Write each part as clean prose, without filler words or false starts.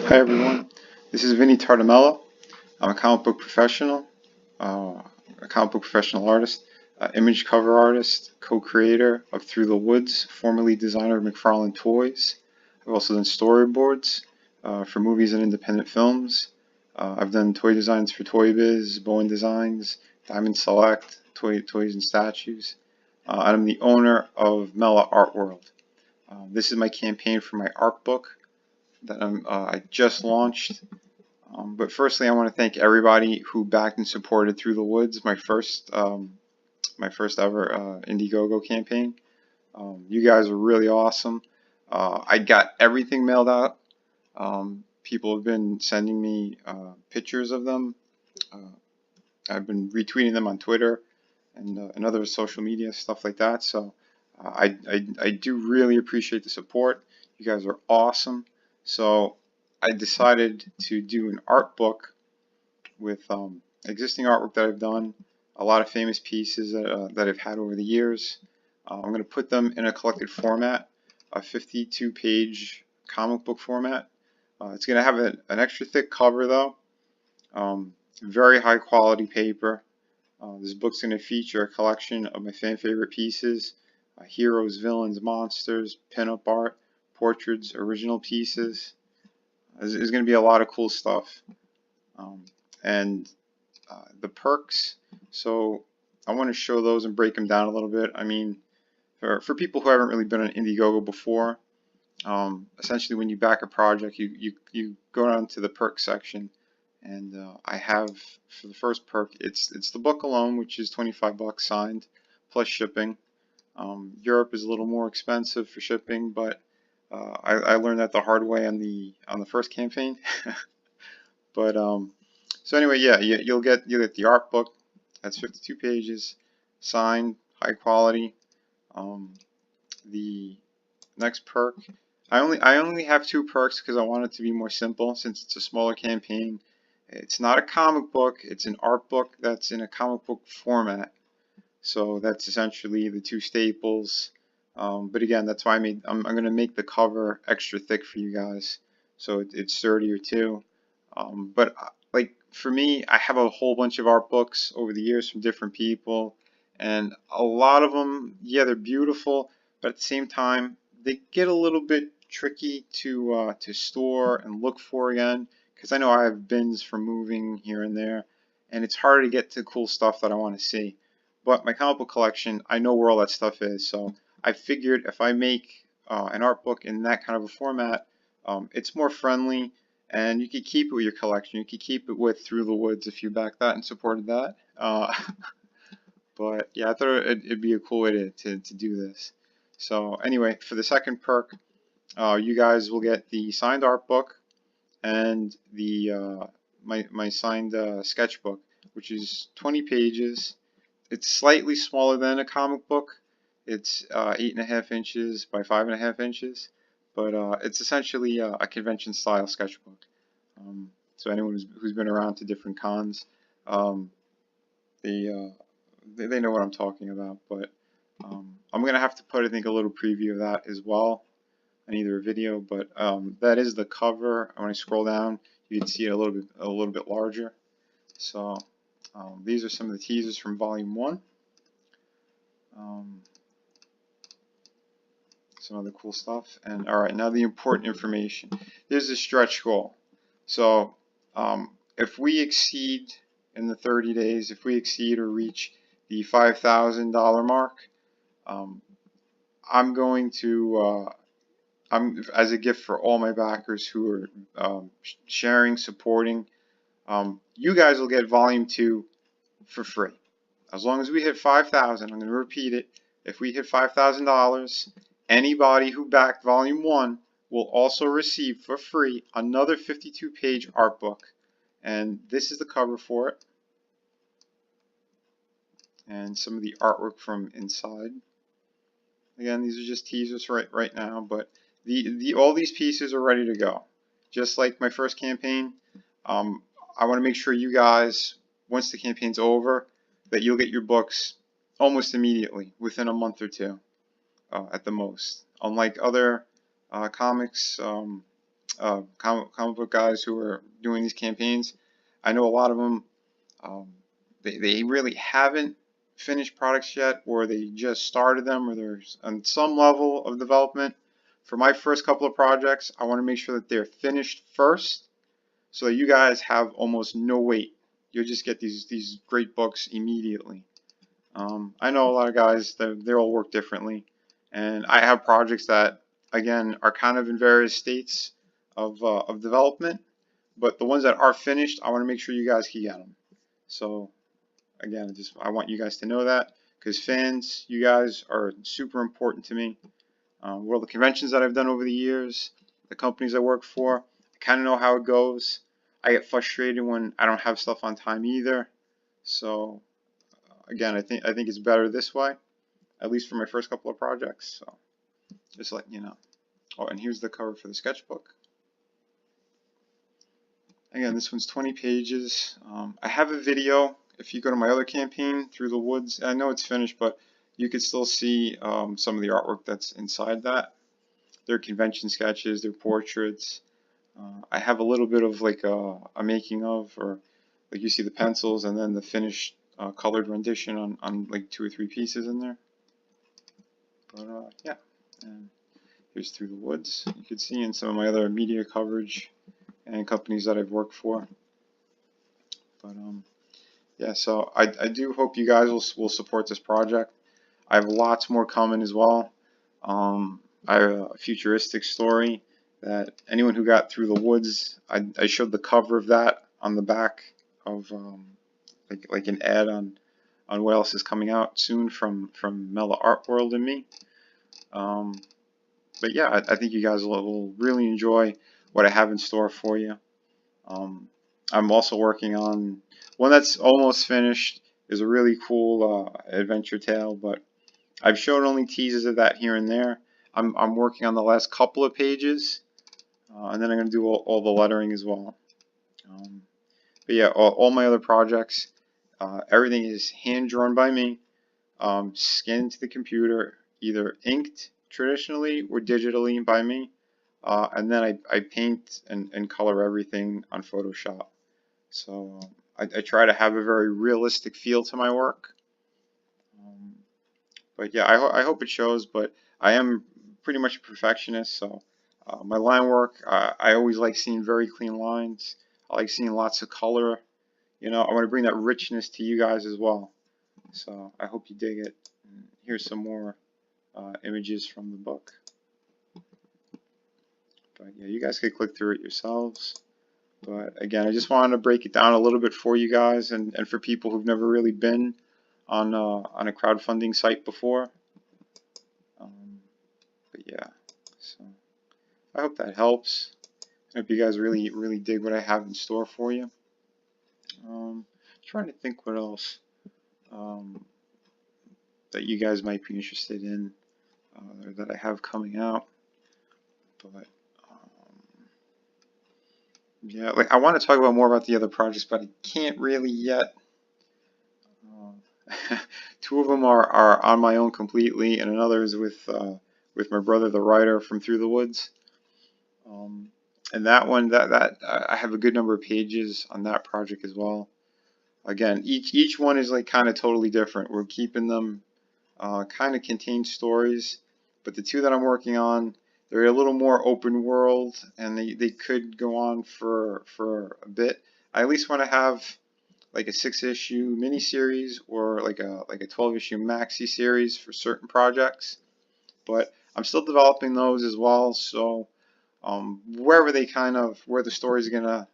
Hi everyone, this is Vinnie Tartamella. I'm a comic book professional, a comic book professional artist, image cover artist, co-creator of Through the Woods, formerly designer of McFarlane Toys. I've also done storyboards for movies and independent films. I've done toy designs for Toy Biz, Bowen Designs, Diamond Select, Toys and Statues. I'm the owner of Mela Art World. This is my campaign for my art book that I just launched. But firstly, I want to thank everybody who backed and supported Through the Woods, my first ever Indiegogo campaign. You guys are really awesome. I got everything mailed out. People have been sending me pictures of them. I've been retweeting them on Twitter and other social media stuff like that. So I do really appreciate the support. You guys are awesome. So I decided to do an art book with existing artwork that I've done, a lot of famous pieces that I've had over the years. I'm going to put them in a collected format, a 52-page comic book format. It's going to have an extra thick cover though, very high quality paper. This book's going to feature a collection of my fan favorite pieces, heroes, villains, monsters, pinup art, portraits, original pieces. There's going to be a lot of cool stuff. And the perks, so I want to show those and break them down a little bit. I mean, for people who haven't really been on Indiegogo before, essentially when you back a project, you go down to the perk section, and I have, for the first perk, it's the book alone, which is $25 signed plus shipping. Europe is a little more expensive for shipping, but I learned that the hard way on the first campaign. But so anyway, yeah, you'll get the art book. That's 52 pages, signed, high quality. The next perk, I only have 2 perks because I want it to be more simple since it's a smaller campaign. It's not a comic book, it's an art book that's in a comic book format. So that's essentially the 2 staples. But again, that's why I'm going to make the cover extra thick for you guys, so it's sturdier too. But like for me, I have a whole bunch of art books over the years from different people, and a lot of them, yeah, they're beautiful, but at the same time, they get a little bit tricky to store and look for again, because I know I have bins for moving here and there, and it's harder to get to cool stuff that I want to see. But my comic book collection, I know where all that stuff is, so I figured if I make an art book in that kind of a format, it's more friendly, and you could keep it with your collection. You could keep it with Through the Woods if you back that and supported that. But yeah, I thought it'd be a cool way to do this. So anyway, for the second perk, you guys will get the signed art book and the my signed sketchbook, which is 20 pages. It's slightly smaller than a comic book. It's 8.5 inches by 5.5 inches, but it's essentially a convention style sketchbook. So anyone who's been around to different cons, they know what I'm talking about. But I'm gonna have to put, I think, a little preview of that as well, in either a video. But that is the cover. When I scroll down, you can see it a little bit larger. So these are some of the teasers from Volume 1. Some other cool stuff. And alright, now the important information. There's a stretch goal. So if we exceed in the 30 days, if we exceed or reach the $5,000 mark, I'm going to, as a gift for all my backers who are sharing, supporting, you guys will get Volume 2 for free. As long as we hit 5,000, I'm going to repeat it. If we hit $5,000, anybody who backed Volume 1 will also receive for free another 52-page art book. And this is the cover for it. And some of the artwork from inside. Again, these are just teasers right now, but all these pieces are ready to go. Just like my first campaign, I want to make sure you guys, once the campaign's over, that you'll get your books almost immediately, within a month or 2 at the most. Unlike other comics, comic book guys who are doing these campaigns. I know a lot of them, they really haven't finished products yet, or they just started them, or they're on some level of development. For my first couple of projects, I want to make sure that they're finished first, so that you guys have almost no wait. You'll just get these great books immediately. I know a lot of guys that they all work differently, and I have projects that again are kind of in various states of development, but the ones that are finished, I want to make sure you guys can get them. So again, I want you guys to know that, because fans, you guys are super important to me. All the conventions that I've done over the years, the companies I work for, I kind of know how it goes. I get frustrated when I don't have stuff on time either. So again, I think it's better this way, at least for my first couple of projects. So just letting you know. Oh, and here's the cover for the sketchbook. Again, this one's 20 pages. I have a video. If you go to my other campaign, Through the Woods, I know it's finished, but you could still see some of the artwork that's inside that. They're convention sketches, they're portraits. I have a little bit of like a making of, or like you see the pencils and then the finished colored rendition on like 2 or 3 pieces in there. But yeah, and here's Through the Woods. You can see in some of my other media coverage and companies that I've worked for. But yeah, so I do hope you guys will support this project. I have lots more coming as well. I have a futuristic story that anyone who got Through the Woods, I showed the cover of that on the back of like an ad on what else is coming out soon from Mela Art World and me. But yeah, I think you guys will really enjoy what I have in store for you. I'm also working on one that's almost finished. Is a really cool adventure tale, but I've shown only teases of that here and there. I'm working on the last couple of pages, and then I'm going to do all the lettering as well. But yeah, all my other projects, everything is hand drawn by me, scanned into the computer, either inked traditionally or digitally by me, and then I paint and color everything on Photoshop. So I try to have a very realistic feel to my work. But yeah, I hope it shows, but I am pretty much a perfectionist, so my line work, I always like seeing very clean lines. I like seeing lots of color. You know, I want to bring that richness to you guys as well. So I hope you dig it. And here's some more images from the book. But yeah, you guys could click through it yourselves. But again, I just wanted to break it down a little bit for you guys and for people who've never really been on a crowdfunding site before. But yeah, so I hope that helps. I hope you guys really dig what I have in store for you. Trying to think what else that you guys might be interested in, or that I have coming out. But yeah, like I want to talk about more about the other projects, but I can't really yet. 2 of them are on my own completely, and another is with my brother, the writer from Through the Woods. And that one, that I have a good number of pages on that project as well. Again, each one is like kind of totally different. We're keeping them kind of contained stories, but the 2 that I'm working on, they're a little more open world, and they could go on for a bit. I at least want to have like a 6-issue miniseries or like a 12-issue maxi series for certain projects, but I'm still developing those as well. So where the story's gonna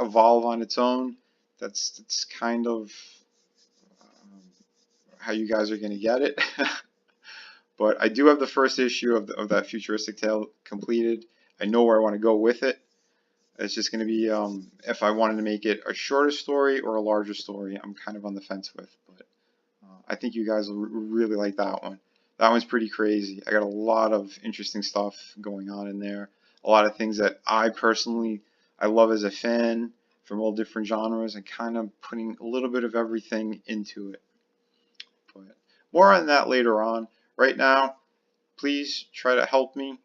evolve on its own, that's kind of how you guys are gonna get it. But I do have the first issue of that futuristic tale completed. I know where I want to go with it. It's just going to be if I wanted to make it a shorter story or a larger story, I'm kind of on the fence with. But I think you guys will really like that one. That one's pretty crazy. I got a lot of interesting stuff going on in there. A lot of things that I love as a fan from all different genres, and kind of putting a little bit of everything into it. But more on that later on. Right now, please try to help me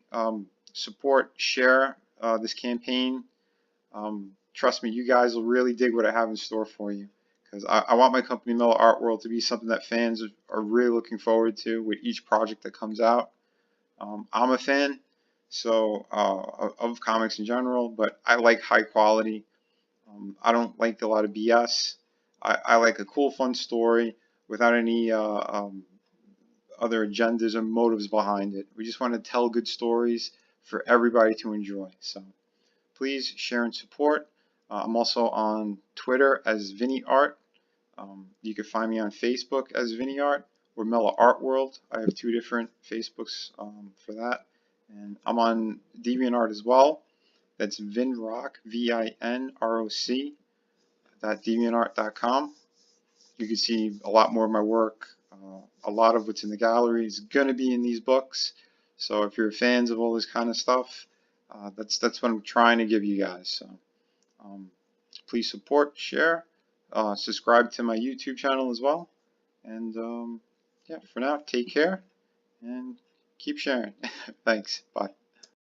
support, share this campaign. Trust me, you guys will really dig what I have in store for you, because I want my company Miller Art World to be something that fans are really looking forward to with each project that comes out. I'm a fan of comics in general, but I like high quality. I don't like a lot of BS. I like a cool, fun story without any other agendas or motives behind it. We just want to tell good stories for everybody to enjoy. So please share and support. I'm also on Twitter as Vinnieart. You can find me on Facebook as Vinnieart or Mella Art World. I have 2 different Facebooks for that. And I'm on DeviantArt as well. That's Vinroc, VINROC, .deviantart.com. You can see a lot more of my work. A lot of what's in the gallery is going to be in these books. So if you're fans of all this kind of stuff, that's what I'm trying to give you guys. So please support, share, subscribe to my YouTube channel as well. And yeah, for now, take care and keep sharing. Thanks. Bye.